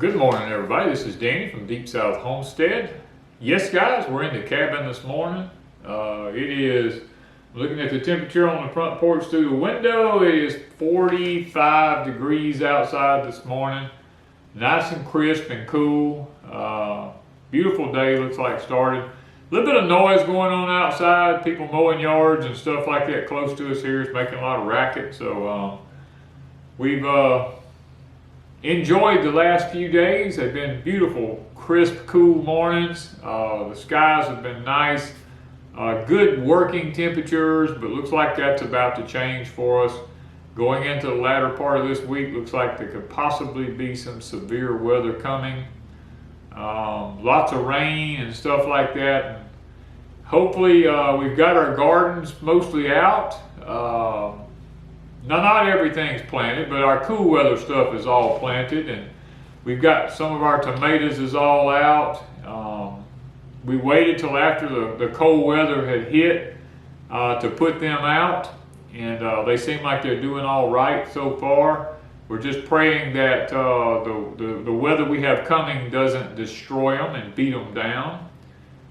Good morning, everybody. This is Danny from Deep South Homestead. Yes, guys, we're in the cabin this morning. It is, looking at the temperature on the front porch through the window, it is 45 degrees outside this morning. Nice and crisp and cool. Beautiful day, looks like started. A little bit of noise going on outside, people mowing yards and stuff like that close to us here. It's making a lot of racket. So we've enjoyed the last few days. They've been beautiful, crisp, cool mornings. The skies have been nice. Good working temperatures, but looks like that's about to change for us. Going into the latter part of this week, looks like there could possibly be some severe weather coming. Lots of rain and stuff like that. And hopefully we've got our gardens mostly out. Not everything's planted, but our cool weather stuff is all planted, and we've got some of our tomatoes is all out. We waited till after the cold weather had hit to put them out, and they seem like they're doing all right so far. We're just praying that the weather we have coming doesn't destroy them and beat them down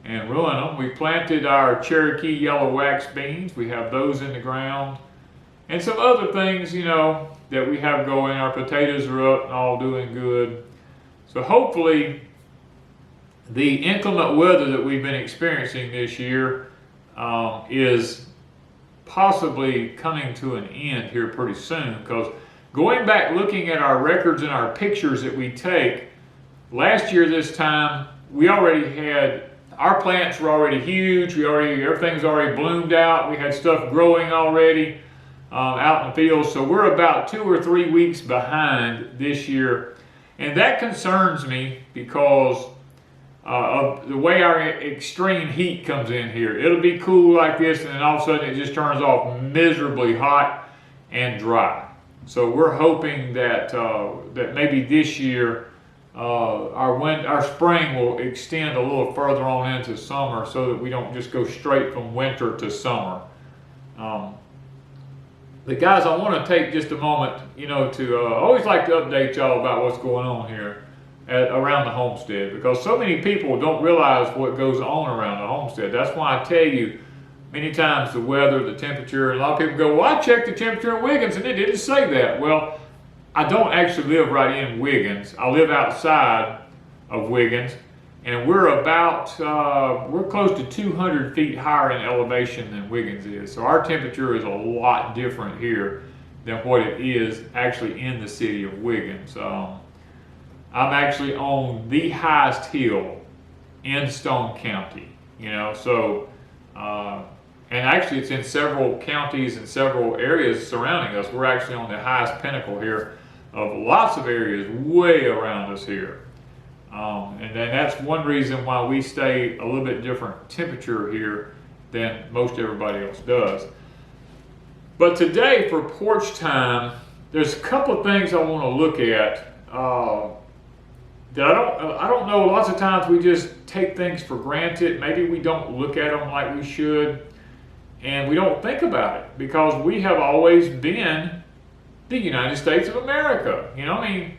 and ruin them. We planted our Cherokee yellow wax beans. We have those in the ground. And some other things, you know, that we have going. Our potatoes are up and all doing good. So hopefully the inclement weather that we've been experiencing this year is possibly coming to an end here pretty soon, because going back looking at our records and our pictures that we take, last year this time we already had, our plants were already huge, everything's already bloomed out, we had stuff growing already out in the field. So we're about 2 or 3 weeks behind this year, and that concerns me because of the way our extreme heat comes in here. It'll be cool like this, and then all of a sudden it just turns off miserably hot and dry. So we're hoping that that maybe this year our spring will extend a little further on into summer, so that we don't just go straight from winter to summer. But guys, I want to take just a moment, you know, to always like to update y'all about what's going on here around the homestead, because so many people don't realize what goes on around the homestead. That's why I tell you many times the weather, the temperature, and a lot of people go, well, I checked the temperature in Wiggins and it didn't say that. Well, I don't actually live right in Wiggins. I live outside of Wiggins, and we're about, we're close to 200 feet higher in elevation than Wiggins is. So our temperature is a lot different here than what it is actually in the city of Wiggins. I'm actually on the highest hill in Stone County, you know, so, and actually it's in several counties and several areas surrounding us. We're actually on the highest pinnacle here of lots of areas way around us here. And then that's one reason why we stay a little bit different temperature here than most everybody else does. But today for porch time, there's a couple of things I want to look at that I don't know. Lots of times we just take things for granted. Maybe we don't look at them like we should, and we don't think about it because we have always been the United States of America. You know, I mean,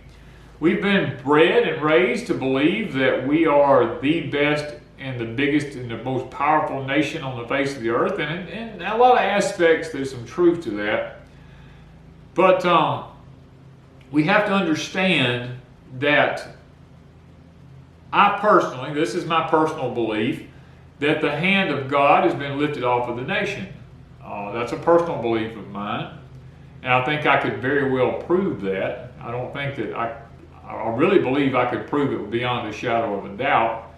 we've been bred and raised to believe that we are the best and the biggest and the most powerful nation on the face of the earth, and in a lot of aspects there's some truth to that. But we have to understand that I personally, this is my personal belief, that the hand of God has been lifted off of the nation. That's a personal belief of mine, and I think I could very well prove that. I don't think that I really believe I could prove it beyond a shadow of a doubt.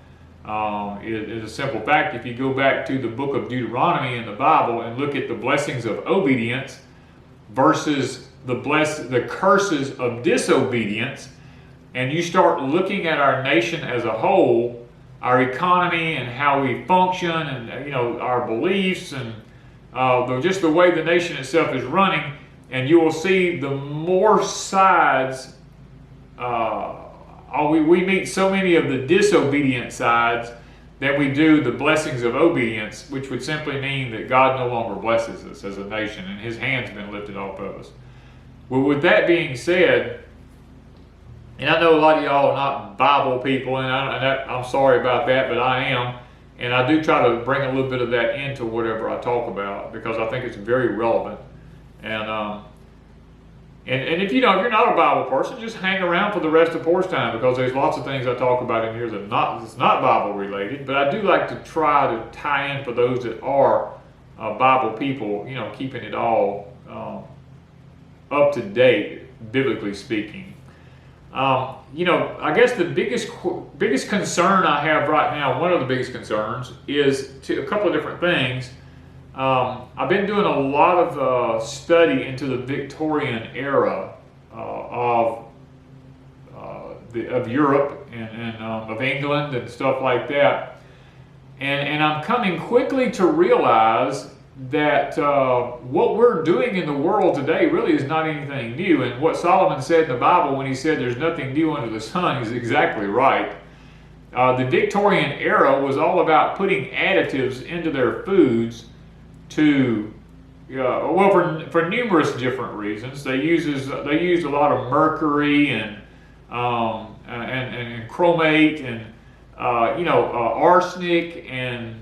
It is a simple fact. If you go back to the book of Deuteronomy in the Bible and look at the blessings of obedience versus the curses of disobedience, and you start looking at our nation as a whole, our economy and how we function, and you know, our beliefs, and just the way the nation itself is running, and you will see the more sides. We meet so many of the disobedient sides that we do the blessings of obedience, which would simply mean that God no longer blesses us as a nation and his hand's been lifted off of us. Well, with that being said, And I know a lot of y'all are not Bible people, and I'm sorry about that, but I am. And I do try to bring a little bit of that into whatever I talk about, because I think it's very relevant. And if if you're not a Bible person, just hang around for the rest of Porch Time, because there's lots of things I talk about in here that's not Bible related. But I do like to try to tie in for those that are Bible people, keeping it all up to date, biblically speaking. I guess the biggest concern I have right now, one of the biggest concerns, is a couple of different things. I've been doing a lot of study into the Victorian era of Europe and of England and stuff like that, and I'm coming quickly to realize that what we're doing in the world today really is not anything new. And what Solomon said in the Bible when he said there's nothing new under the sun is exactly right. The Victorian era was all about putting additives into their foods for numerous different reasons. They used a lot of mercury and chromate and arsenic and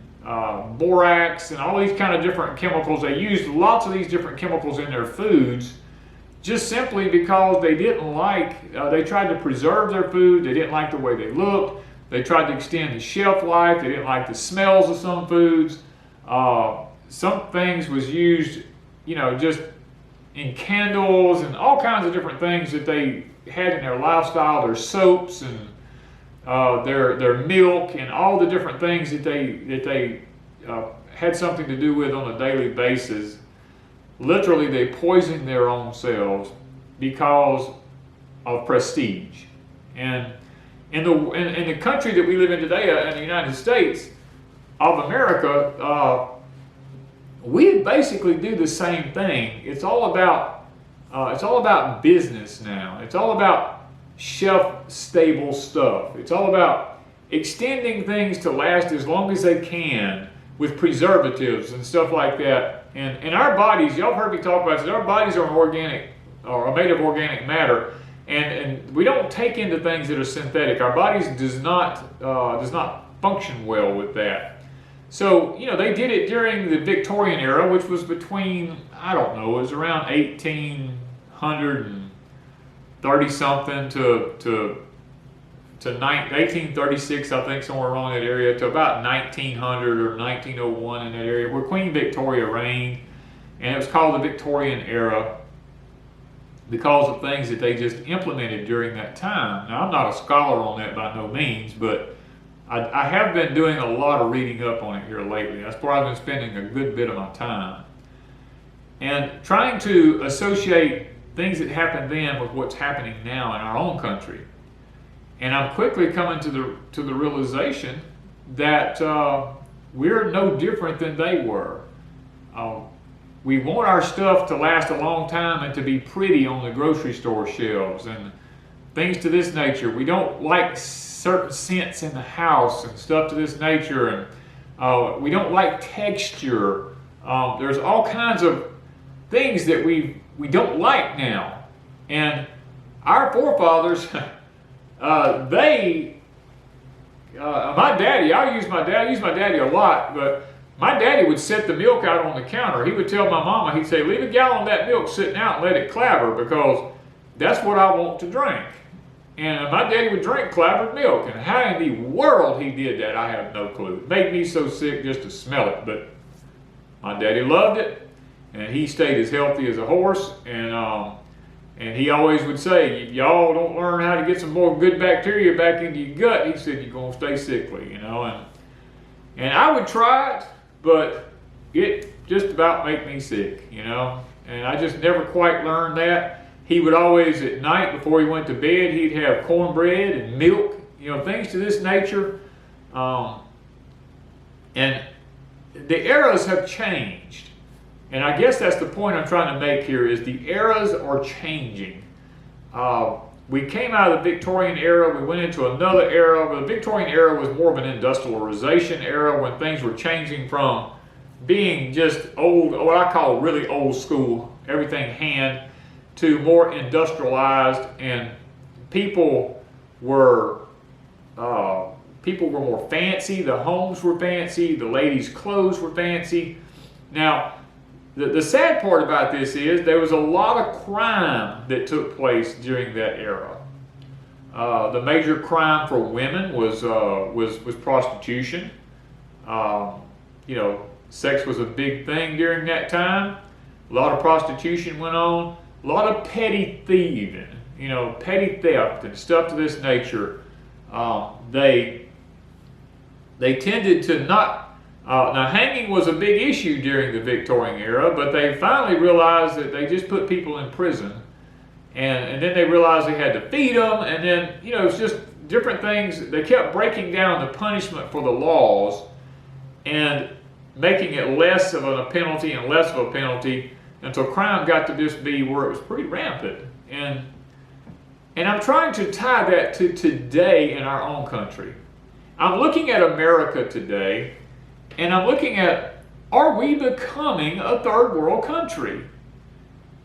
borax and all these kind of different chemicals. They used lots of these different chemicals in their foods, just simply because they didn't like. They tried to preserve their food. They didn't like the way they looked. They tried to extend the shelf life. They didn't like the smells of some foods. Some things was used, just in candles and all kinds of different things that they had in their lifestyle, their soaps and their milk and all the different things that they had something to do with on a daily basis. Literally, they poisoned their own selves because of prestige. And in the country that we live in today, in the United States of America, we basically do the same thing. It's all about business now. It's all about shelf-stable stuff. It's all about extending things to last as long as they can with preservatives and stuff like that. And our bodies, y'all have heard me talk about this, our bodies are made of organic matter, and we don't take into things that are synthetic. Our bodies does not function well with that. So, they did it during the Victorian era, which was between, it was around 1830 something to 1836, I think, somewhere around that area, to about 1900 or 1901 in that area, where Queen Victoria reigned, and it was called the Victorian era because of things that they just implemented during that time. Now, I'm not a scholar on that by no means, but I have been doing a lot of reading up on it here lately. That's where I've been spending a good bit of my time. And trying to associate things that happened then with what's happening now in our own country. And I'm quickly coming to the realization that we're no different than they were. We want our stuff to last a long time and to be pretty on the grocery store shelves and things to this nature. We don't like certain scents in the house and stuff to this nature, and we don't like texture. There's all kinds of things that we don't like now. And our forefathers, my daddy, I use my daddy a lot, but my daddy would set the milk out on the counter. He would tell my mama, he'd say, leave a gallon of that milk sitting out and let it clabber, because that's what I want to drink. And my daddy would drink clabbered milk. And how in the world he did that, I have no clue. It made me so sick just to smell it. But my daddy loved it, and he stayed as healthy as a horse. And he always would say, if y'all don't learn how to get some more good bacteria back into your gut, he said, you're going to stay sickly, And I would try it, but it just about made me sick, And I just never quite learned that. He would always, at night before he went to bed, he'd have cornbread and milk, things to this nature. And the eras have changed. And I guess that's the point I'm trying to make here, is the eras are changing. We came out of the Victorian era, we went into another era. But the Victorian era was more of an industrialization era, when things were changing from being just old, what I call really old school, everything hand, to more industrialized and people were more fancy. The homes were fancy. The ladies' clothes were fancy. Now, the sad part about this is there was a lot of crime that took place during that era. The major crime for women was prostitution. You know, sex was a big thing during that time. A lot of prostitution went on. A lot of petty thieving, you know, petty theft and stuff to this nature. They tended to not. Now, hanging was a big issue during the Victorian era, but they finally realized that they just put people in prison, and then they realized they had to feed them, and then, you know, it's just different things. They kept breaking down the punishment for the laws and making it less of a penalty and less of a penalty until crime got to just be where it was pretty rampant. And I'm trying to tie that to today in our own country. I'm looking at America today, and I'm looking at, are we becoming a third world country?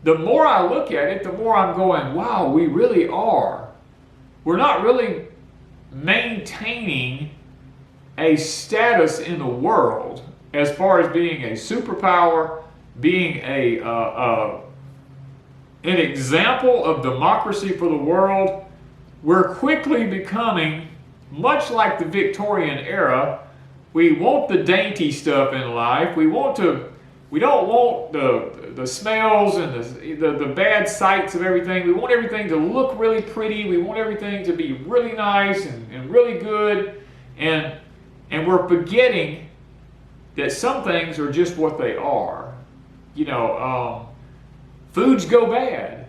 The more I look at it, the more I'm going, wow, we really are. We're not really maintaining a status in the world as far as being a superpower, being an example of democracy for the world. We're quickly becoming much like the Victorian era. We want the dainty stuff in life. We don't want the smells and the bad sights of everything. We want everything to look really pretty. We want everything to be really nice and really good. And we're forgetting that some things are just what they are. You know, foods go bad.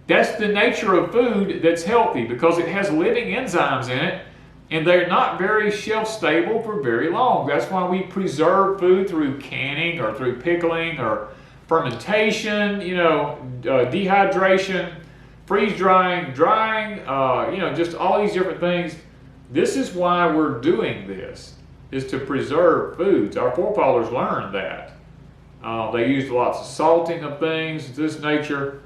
That's the nature of food that's healthy, because it has living enzymes in it, and they're not very shelf stable for very long. That's why we preserve food through canning or through pickling or fermentation, you know, dehydration, freeze drying, you know, just all these different things. This is why we're doing this, is to preserve foods. Our forefathers learned that. They used lots of salting of things of this nature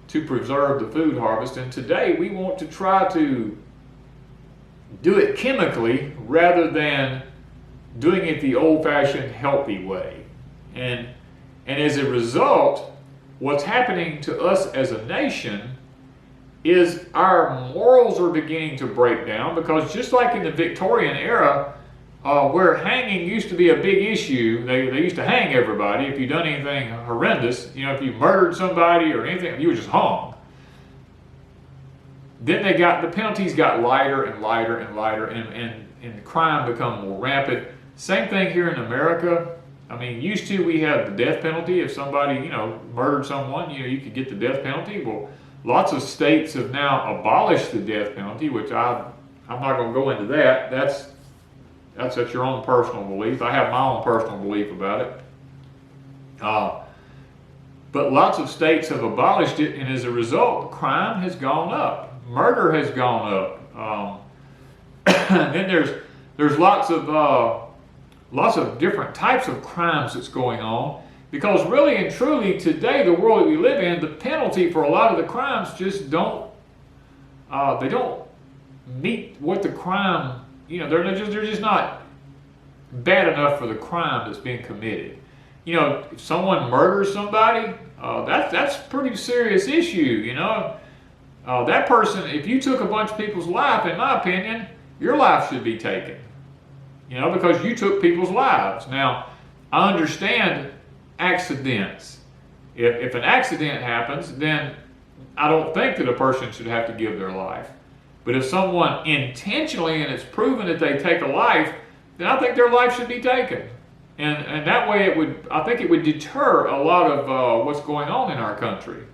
to preserve the food harvest. And today we want to try to do it chemically rather than doing it the old-fashioned healthy way. And as a result, what's happening to us as a nation is our morals are beginning to break down, because just like in the Victorian era, where hanging used to be a big issue, they used to hang everybody if you done anything horrendous. You know, if you murdered somebody or anything, you were just hung. Then the penalties got lighter and lighter and lighter, and crime become more rampant. Same thing here in America. I mean, used to we had the death penalty. If somebody, you know, murdered someone, you know, you could get the death penalty. Well, lots of states have now abolished the death penalty, which I'm not going to go into that. That's at your own personal belief. I have my own personal belief about it. But lots of states have abolished it, and as a result, crime has gone up. Murder has gone up. And then there's lots of different types of crimes that's going on, because really and truly today, the world that we live in, the penalty for a lot of the crimes just don't meet what the crime, you know, they're just not bad enough for the crime that's being committed. You know, if someone murders somebody, that's a pretty serious issue, you know. That person, if you took a bunch of people's life, in my opinion, your life should be taken. You know, because you took people's lives. Now, I understand accidents. If an accident happens, then I don't think that a person should have to give their life. But if someone intentionally, and it's proven that they take a life, then I think their life should be taken. And that way I think it would deter a lot of what's going on in our country.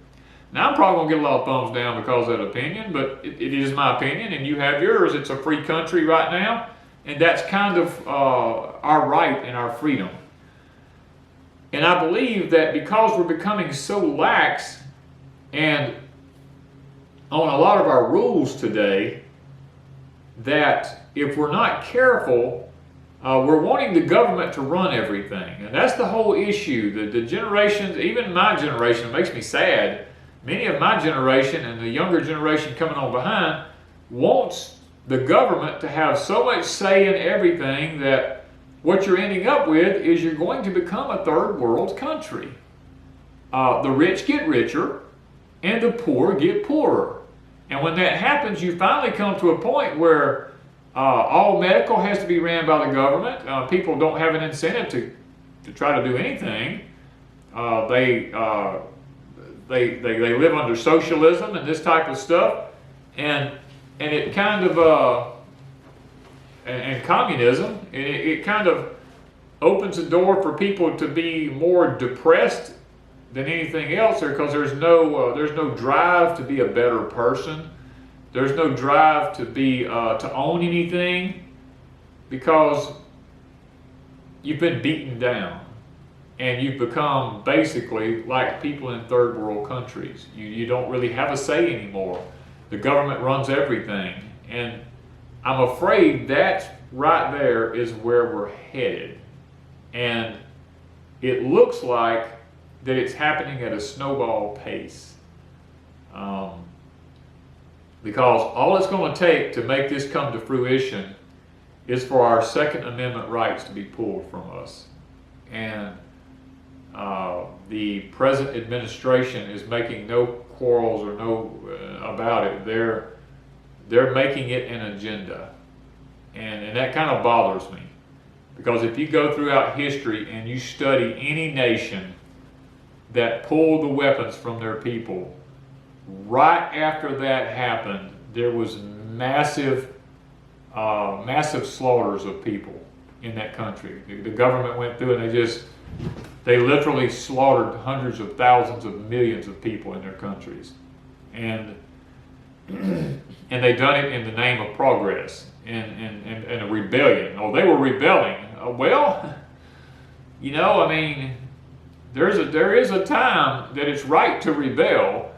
Now, I'm probably going to get a lot of thumbs down because of that opinion, but it is my opinion, and you have yours. It's a free country right now, and that's kind of our right and our freedom. And I believe that because we're becoming so lax and on a lot of our rules today, that if we're not careful, we're wanting the government to run everything. And that's the whole issue. The generations, even my generation, it makes me sad many of my generation and the younger generation coming on behind wants the government to have so much say in everything that what you're ending up with is you're going to become a third world country. The rich get richer and the poor get poorer. And when that happens, you finally come to a point where all medical has to be ran by the government. People don't have an incentive to try to do anything. They live under socialism and this type of stuff, and it kind of and communism. It kind of opens the door for people to be more depressed than anything else, because there's no drive to be a better person. There's no drive to be to own anything, because you've been beaten down. And you've become basically like people in third world countries. You don't really have a say anymore. The government runs everything. And I'm afraid that right there is where we're headed. And it looks like that it's happening at a snowball pace. Because all it's going to take to make this come to fruition is for our Second Amendment rights to be pulled from us. And the present administration is making no quarrels or no about it. They're making it an agenda, and that kind of bothers me, because if you go throughout history and you study any nation that pulled the weapons from their people, right after that happened, there was massive slaughters of people in that country. The government went through and they literally slaughtered hundreds of thousands of millions of people in their countries. And they done it in the name of progress and a rebellion. Oh, they were rebelling. Well, I mean, there is a time that it's right to rebel,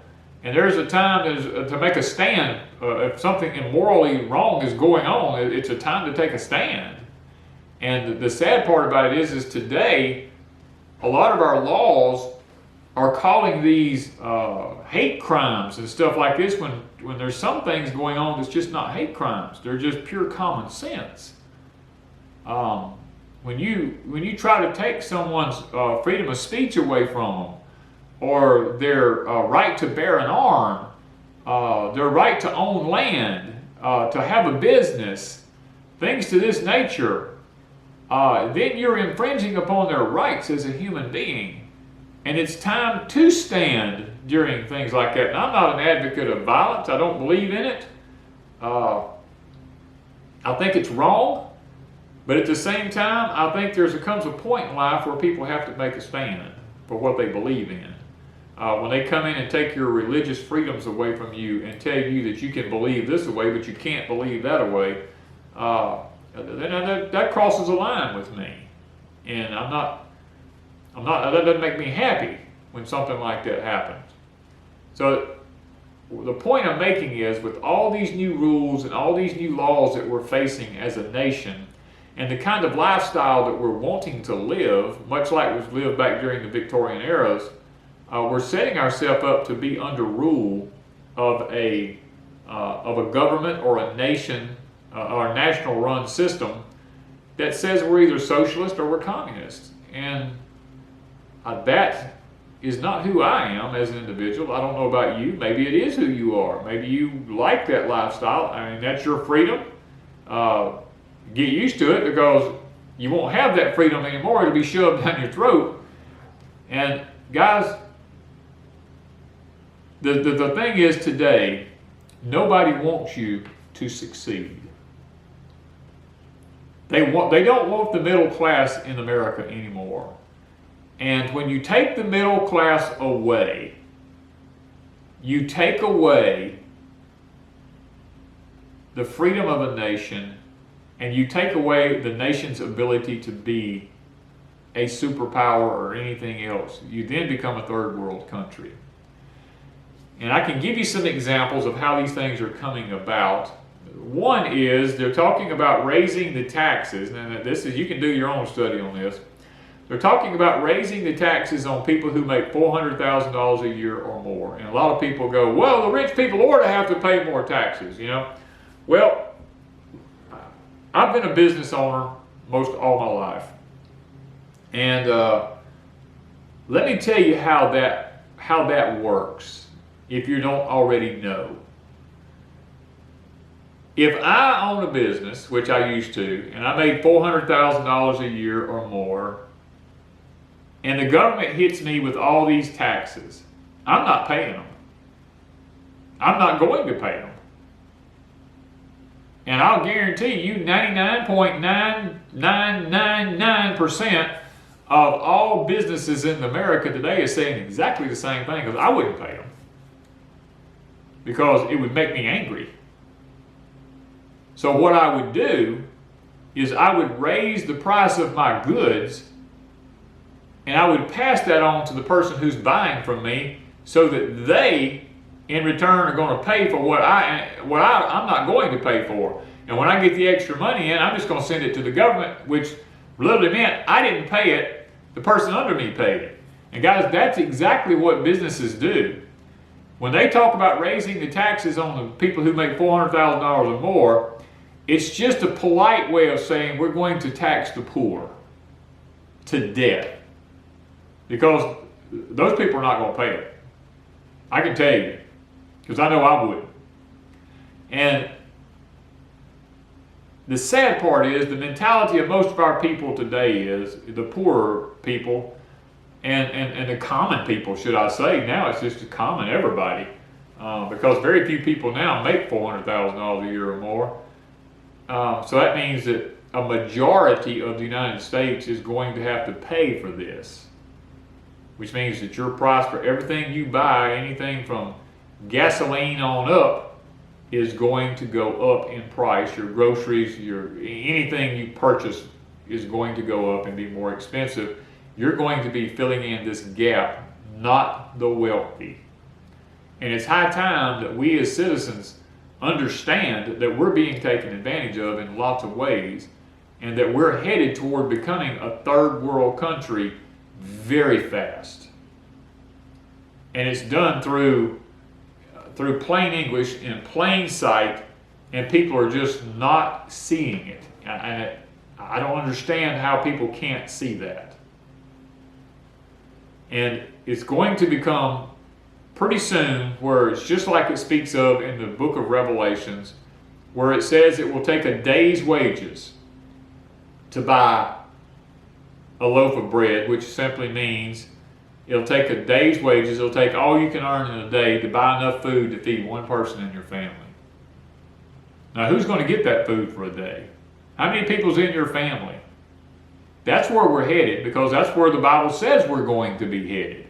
and there's a time to make a stand. If something immorally wrong is going on, it's a time to take a stand. And the sad part about it is today, a lot of our laws are calling these hate crimes and stuff like this, when there's some things going on that's just not hate crimes. They're just pure common sense. When you try to take someone's freedom of speech away from them, or their right to bear an arm, their right to own land, to have a business, things to this nature, then you're infringing upon their rights as a human being. And it's time to stand during things like that. And I'm not an advocate of violence. I don't believe in it. I think it's wrong. But at the same time, I think comes a point in life where people have to make a stand for what they believe in. When they come in and take your religious freedoms away from you and tell you that you can believe this way, but you can't believe that way, that crosses a line with me. And that doesn't make me happy when something like that happens. So the point I'm making is, with all these new rules and all these new laws that we're facing as a nation, and the kind of lifestyle that we're wanting to live, much like was lived back during the Victorian eras, we're setting ourselves up to be under rule of a government or a nation or a national run system that says we're either socialist or we're communist. And that is not who I am as an individual. I don't know about you. Maybe it is who you are. Maybe you like that lifestyle. I mean, that's your freedom. Get used to it, because you won't have that freedom anymore. It'll be shoved down your throat. And guys, the thing is today, nobody wants you to succeed. They don't want the middle class in America anymore. And when you take the middle class away, you take away the freedom of a nation, and you take away the nation's ability to be a superpower or anything else. You then become a third world country. And I can give you some examples of how these things are coming about. One is they're talking about raising the taxes, and you can do your own study on this, They're talking about raising the taxes on people who make $400,000 a year or more. And a lot of people go, well, the rich people ought to have to pay more taxes, you know. Well, I've been a business owner most all my life. And let me tell you how that works, if you don't already know. If I own a business, which I used to, and I made $400,000 a year or more, and the government hits me with all these taxes, I'm not paying them. I'm not going to pay them. And I'll guarantee you 99.9999% of all businesses in America today is saying exactly the same thing, because I wouldn't pay them. Because it would make me angry. So what I would do is I would raise the price of my goods, and I would pass that on to the person who's buying from me, so that they, in return, are going to pay for what I'm not going to pay for. And when I get the extra money in, I'm just going to send it to the government, which literally meant I didn't pay it, the person under me paid it. And guys, that's exactly what businesses do. When they talk about raising the taxes on the people who make $400,000 or more, it's just a polite way of saying we're going to tax the poor to death. Because those people are not going to pay it. I can tell you, because I know I wouldn't. And the sad part is the mentality of most of our people today is, the poorer people and the common people, should I say, now it's just common everybody, because very few people now make $400,000 a year or more. So that means that a majority of the United States is going to have to pay for this, which means that your price for everything you buy, anything from gasoline on up, is going to go up in price. Your groceries, anything you purchase is going to go up and be more expensive. You're going to be filling in this gap, not the wealthy. And it's high time that we as citizens understand that we're being taken advantage of in lots of ways, and that we're headed toward becoming a third world country very fast. And it's done through plain English, in plain sight, and people are just not seeing it. And I don't understand how people can't see that. And it's going to become pretty soon where it's just like it speaks of in the book of Revelations, where it says it will take a day's wages to buy a loaf of bread, which simply means it'll take a day's wages, it'll take all you can earn in a day to buy enough food to feed one person in your family. Now, who's going to get that food for a day? How many people's in your family? That's where we're headed, because that's where the Bible says we're going to be headed.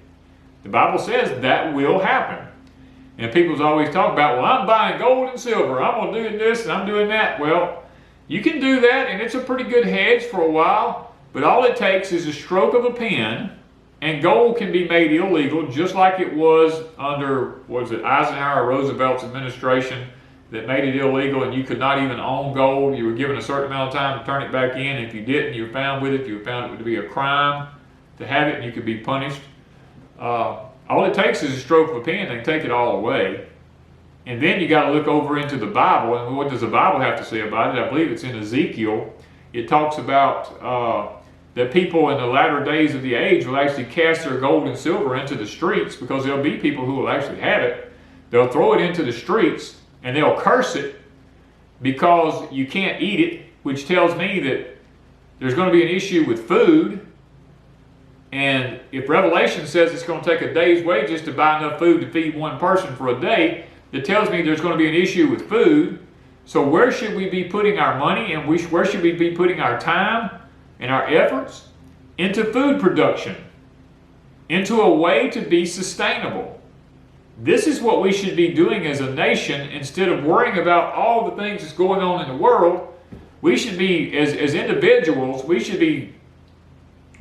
The Bible says that will happen. And people's always talk about, well, I'm buying gold and silver, I'm going to do this and I'm doing that. Well, you can do that, and it's a pretty good hedge for a while, but all it takes is a stroke of a pen, and gold can be made illegal, just like it was under, Eisenhower or Roosevelt's administration that made it illegal, and you could not even own gold. You were given a certain amount of time to turn it back in. If you didn't, you were found with it. You were found it to be a crime to have it, and you could be punished. All it takes is a stroke of a pen, they take it all away. And then you got to look over into the Bible, and what does the Bible have to say about it? I believe it's in Ezekiel. It talks about that people in the latter days of the age will actually cast their gold and silver into the streets, because there'll be people who will actually have it. They'll throw it into the streets, and they'll curse it because you can't eat it, which tells me that there's going to be an issue with food. And if Revelation says it's going to take a day's wages to buy enough food to feed one person for a day, it tells me there's going to be an issue with food. So where should we be putting our money, and where should we be putting our time and our efforts? Into food production, into a way to be sustainable. This is what we should be doing as a nation. Instead of worrying about all the things that's going on in the world, we should be, as individuals, we should be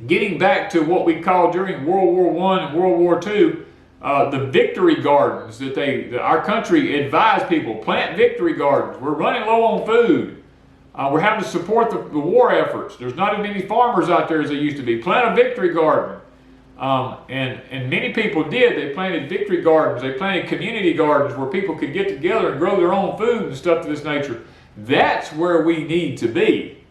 getting back to what we called during World War I and World War II, the victory gardens that our country advised people, plant victory gardens. We're running low on food. We're having to support the war efforts. There's not as many farmers out there as there used to be. Plant a victory garden. And many people did. They planted victory gardens. They planted community gardens where people could get together and grow their own food and stuff of this nature. That's where we need to be,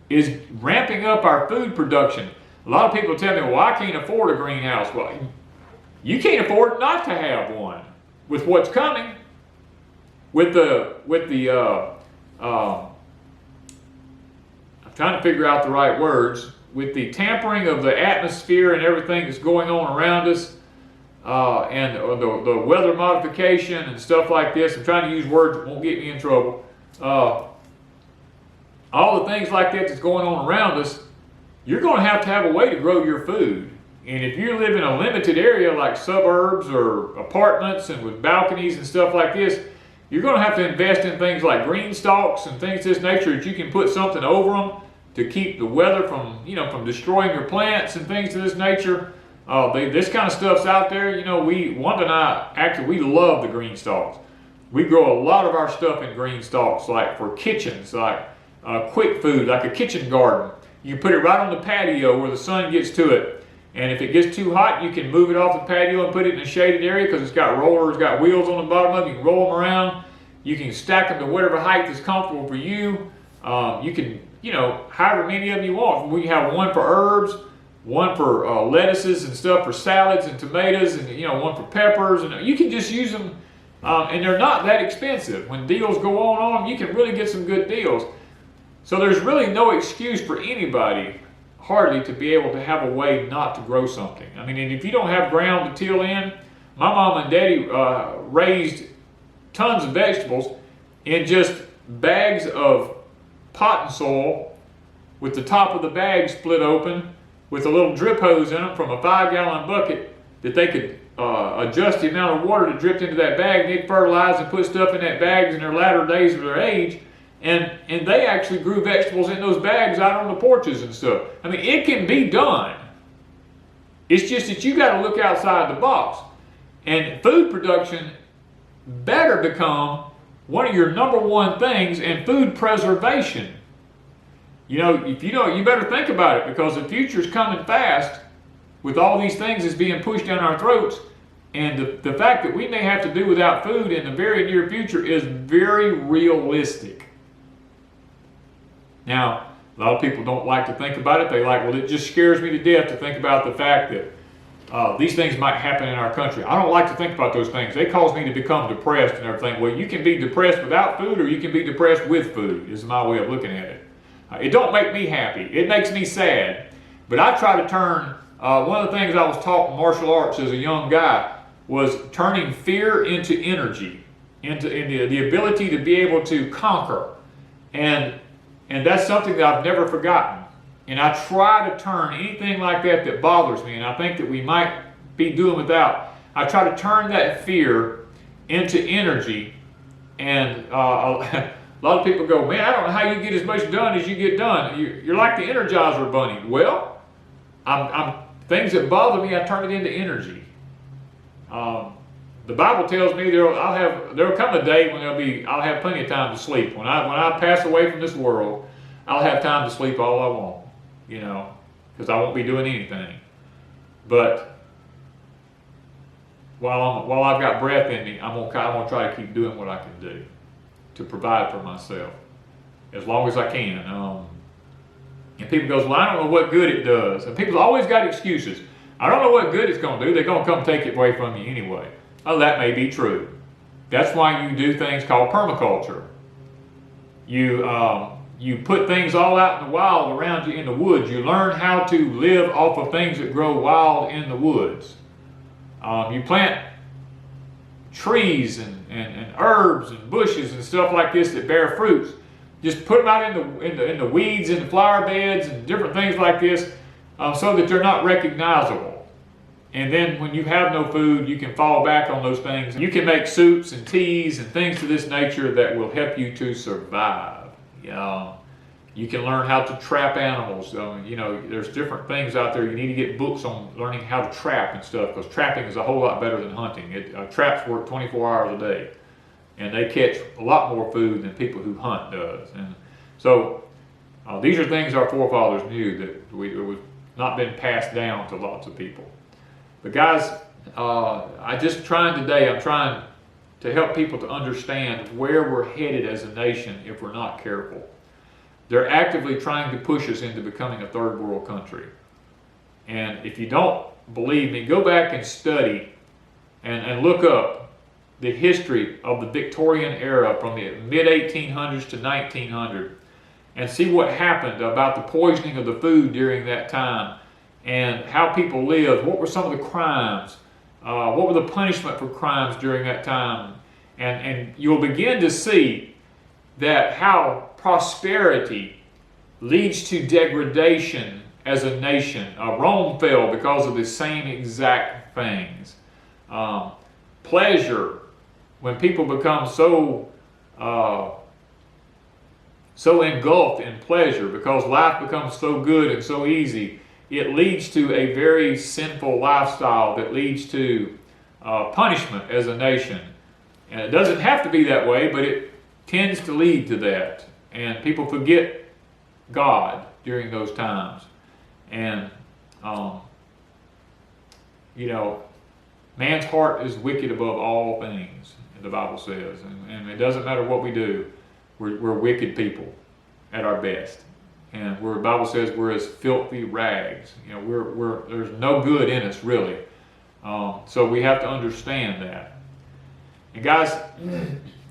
is ramping up our food production. A lot of people tell me, well, I can't afford a greenhouse. Well, you can't afford not to have one with what's coming. I'm trying to figure out the right words. With the tampering of the atmosphere and everything that's going on around us, and the weather modification and stuff like this, I'm trying to use words that won't get me in trouble. All the things like that that's going on around us, you're going to have a way to grow your food. And if you live in a limited area like suburbs or apartments and with balconies and stuff like this, you're going to have to invest in things like GreenStalks and things of this nature that you can put something over them to keep the weather from destroying your plants and things of this nature. This kind of stuff's out there. Wanda and I, actually, we love the GreenStalks. We grow a lot of our stuff in GreenStalks, like for kitchens, like quick food, like a kitchen garden. You put it right on the patio where the sun gets to it. And if it gets too hot, you can move it off the patio and put it in a shaded area because it's got rollers, got wheels on the bottom of it. You can roll them around. You can stack them to whatever height is comfortable for you. You can, however many of them you want. We have one for herbs, one for lettuces and stuff, for salads and tomatoes, and one for peppers. And you can just use them, and they're not that expensive. When deals go on them, you can really get some good deals. So there's really no excuse for anybody, hardly, to be able to have a way not to grow something. I mean, and if you don't have ground to till in, my mom and daddy raised tons of vegetables in just bags of potting soil with the top of the bag split open with a little drip hose in them from a 5-gallon bucket that they could adjust the amount of water that dripped into that bag. They'd fertilize and put stuff in that bags in their latter days of their age. And they actually grew vegetables in those bags out on the porches and stuff. I mean, it can be done. It's just that you got to look outside the box. And food production better become one of your number one things, and food preservation. If you better think about it, because the future's coming fast with all these things that's being pushed down our throats. And the fact that we may have to do without food in the very near future is very realistic. Now, a lot of people don't like to think about it. They it just scares me to death to think about the fact that these things might happen in our country. I don't like to think about those things. They cause me to become depressed and everything. Well, you can be depressed without food, or you can be depressed with food, is my way of looking at it. It don't make me happy. It makes me sad. But I try to turn, one of the things I was taught in martial arts as a young guy was turning fear into energy, into the ability to be able to conquer. And that's something that I've never forgotten. And I try to turn anything like that bothers me, and I think that we might be doing without. I try to turn that fear into energy. And a lot of people go, man, I don't know how you get as much done as you get done. You're like the Energizer Bunny. Well, things that bother me, I turn it into energy. The Bible tells me there'll come a day when I'll have plenty of time to sleep. When I pass away from this world, I'll have time to sleep all I want, because I won't be doing anything. But while I've got breath in me, I'm gonna try to keep doing what I can do to provide for myself as long as I can. And people goes, well, I don't know what good it does. And people always got excuses. I don't know what good it's going to do. They're going to come take it away from you anyway. Oh, that may be true. That's why you do things called permaculture. You put things all out in the wild around you in the woods. You learn how to live off of things that grow wild in the woods. You plant trees and herbs and bushes and stuff like this that bear fruits. Just put them out in the weeds, in the flower beds and different things like this, so that they're not recognizable. And then when you have no food, you can fall back on those things. You can make soups and teas and things of this nature that will help you to survive. You can learn how to trap animals. There's different things out there. You need to get books on learning how to trap and stuff, because trapping is a whole lot better than hunting. Traps work 24 hours a day. and they catch a lot more food than people who hunt does. And so these are things our forefathers knew that it was not been passed down to lots of people. But guys, I'm trying to help people to understand where we're headed as a nation if we're not careful. They're actively trying to push us into becoming a third world country. And if you don't believe me, go back and study and look up the history of the Victorian era from the mid-1800s to 1900 and see what happened about the poisoning of the food during that time and how people lived. What were some of the crimes? What were the punishment for crimes during that time? And you'll begin to see that how prosperity leads to degradation as a nation. Rome fell because of the same exact things. Pleasure, when people become so engulfed in pleasure because life becomes so good and so easy, it leads to a very sinful lifestyle that leads to punishment as a nation. And it doesn't have to be that way, but it tends to lead to that. And people forget God during those times. And, man's heart is wicked above all things, the Bible says. And it doesn't matter what we do, we're wicked people at our best. And the Bible says we're as filthy rags. There's no good in us, really. So we have to understand that. And guys,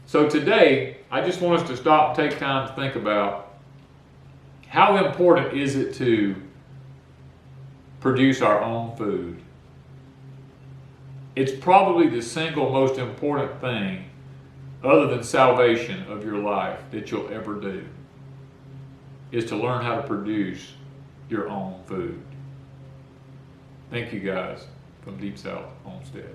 so today, I just want us to stop and take time to think about how important is it to produce our own food. It's probably the single most important thing, other than salvation, of your life that you'll ever do, is to learn how to produce your own food. Thank you guys from Deep South Homestead.